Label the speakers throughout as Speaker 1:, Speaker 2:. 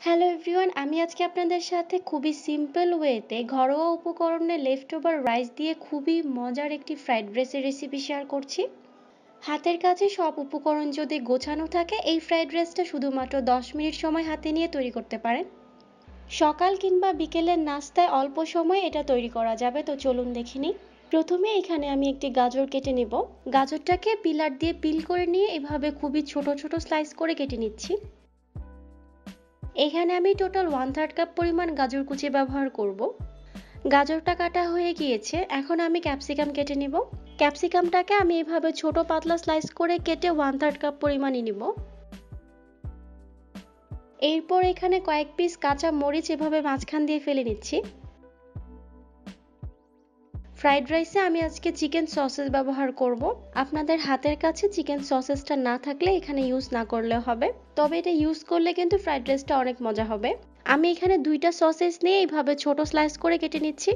Speaker 1: Hello everyone, আমি আজকে আপনাদের সাথে খুবই সিম্পল ওয়েতে ঘরোয়া উপকরণে লেফট ওভার রাইস দিয়ে খুবই মজার একটি ফ্রাইড রাইসের রেসিপি শেয়ার করছি। হাতের কাছে সব উপকরণ যদি গোছানো থাকে এই ফ্রাইড রাইসটা শুধুমাত্র 10 মিনিট সময় হাতে নিয়ে তৈরি করতে পারেন। সকাল কিংবা বিকেলের নাস্তায় অল্প সময়ে এটা তৈরি করা যাবে। তো চলুন দেখে নিই। প্রথমে এখানে আমি একটি গাজর কেটে নেব। গাজরটাকে পিলার দিয়ে পিল করে নিয়ে এভাবে খুবই ছোট ছোট স্লাইস করে কেটে নিচ্ছি। এখানে আমি টোটাল 1/3 কাপ পরিমাণ গাজর কুচি ব্যবহার করব। গাজরটা কাটা হয়ে গিয়েছে, এখন আমি ক্যাপসিকাম কেটে নিব। ক্যাপসিকামটাকে আমি এভাবে ছোট পাতলা স্লাইস করে কেটে 1/3 কাপ পরিমাণই নিব। এরপর এখানে কয়েক পিস কাঁচা মরিচ এভাবে মাঝখান দিয়ে ফেলে নিচ্ছি। ফ্রাইড রাইসে আমি আজকে চিকেন সসেস ব্যবহার করব। আপনাদের হাতের কাছে চিকেন সসেসটা না থাকলে এখানে ইউজ না করলেও হবে, তবে এটা ইউজ করলে কিন্তু ফ্রাইড রাইসটা অনেক মজা হবে। আমি এখানে 2টা সসেস নিয়ে এইভাবে ছোট স্লাইস করে কেটে নিচ্ছি।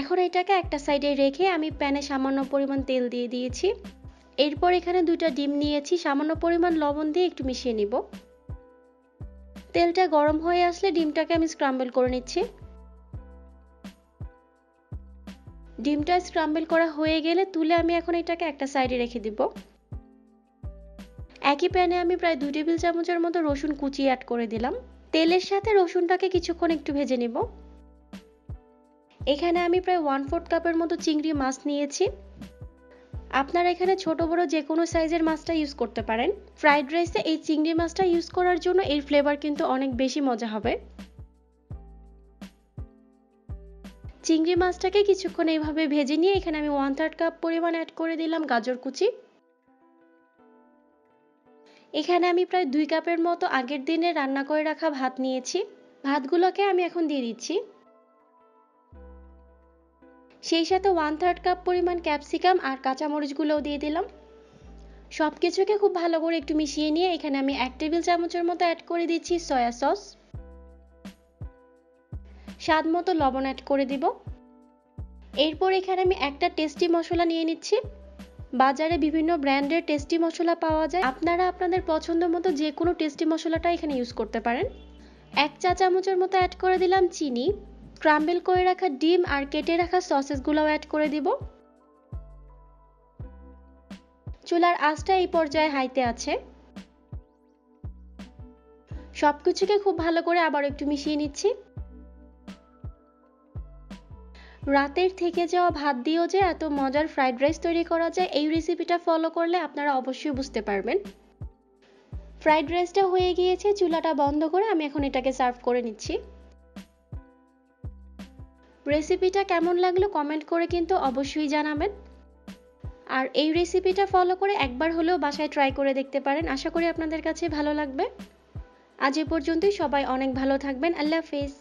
Speaker 1: এখন এটাকে একটা সাইডে রেখে আমি প্যানে সামান্য পরিমাণ তেল দিয়ে দিয়েছি। এরপর এখানে 2টা ডিম নিয়েছি, সামান্য পরিমাণ লবণ দিয়ে একটু মিশিয়ে নিব। তেলটা গরম হয়ে আসলে ডিমটাকে আমি স্ক্রাম্বল করে নিচ্ছি। ডিমটা স্ক্রাম্বল করা হয়ে গেলে তুলে আমি এখন এটাকে একটা সাইডে রেখে দিব। একই প্যানে আমি প্রায় 2 টেবিল চামচের মতো রসুন কুচি অ্যাড করে দিলাম। তেলের সাথে রসুনটাকে কিছুক্ষণ একটু ভেজে নিব। এখানে আমি প্রায় 1/4 কাপের মতো চিংড়ি মাছ নিয়েছি। আপনারা এখানে ছোট বড় যে কোনো সাইজের মাছটা ইউজ করতে পারেন। ফ্রাইড রাইসে এই চিংড়ি মাছটা ইউজ করার জন্য এর ফ্লেভার কিন্তু অনেক বেশি মজা হবে। চিংড়ি মাছটাকে কিছুক্ষণ এইভাবে ভেজে নিয়ে এখানে আমি 1/3 কাপ পরিমাণ অ্যাড করে দিলাম গাজর কুচি। এখানে আমি প্রায় 2 কাপের মতো আগের দিনে রান্না করে রাখা ভাত নিয়েছি। ভাতগুলোকে আমি এখন দিয়ে দিচ্ছি। সেই সাথে 1/3 কাপ পরিমাণ ক্যাপসিকাম আর কাঁচামরিচগুলোও দিয়ে দিলাম। সবকিছুকে খুব ভালো করে একটু মিশিয়ে নিয়ে এখানে আমি 1 টেবিল চামচের মতো অ্যাড করে দিচ্ছি সয়া সস। স্বাদ মতো লবণ অ্যাড করে দিব। এরপর এখানে আমি একটা টেস্টি মশলা নিয়ে নিচ্ছি। বাজারে বিভিন্ন ব্র্যান্ডের টেস্টি মশলা পাওয়া যায়, আপনারা আপনাদের পছন্দ মতো যে কোনো টেস্টি মশলাটা এখানে ইউজ করতে পারেন। 1 চা চামচের মতো অ্যাড করে দিলাম চিনি। স্ক্রাম্বল করে রাখা ডিম আর কেটে রাখা সসেসগুলোও অ্যাড করে দিব। চুলার আঁচটা এই পর্যায়ে হাইতে আছে। সবকিছুকে খুব ভালো করে আবার একটু মিশিয়ে নিচ্ছি। রাতের থেকে যাওয়া ভাত দিয়েও যে এত মজার ফ্রাইড রাইস তৈরি করা যায়, এই রেসিপিটা ফলো করলে আপনারা অবশ্যই বুঝতে পারবেন। ফ্রাইড রাইসটা হয়ে গিয়েছে, চুলাটা বন্ধ করে আমি এখন এটাকে সার্ভ করে নিচ্ছি। রেসিপিটা কেমন লাগলো কমেন্ট করে কিন্তু অবশ্যই জানাবেন। আর এই রেসিপিটা ফলো করে একবার হলেও বাসায় ট্রাই করে দেখতে পারেন, আশা করি আপনাদের কাছে ভালো লাগবে। আজ এ পর্যন্তই, সবাই অনেক ভালো থাকবেন। আল্লাহ হাফেজ।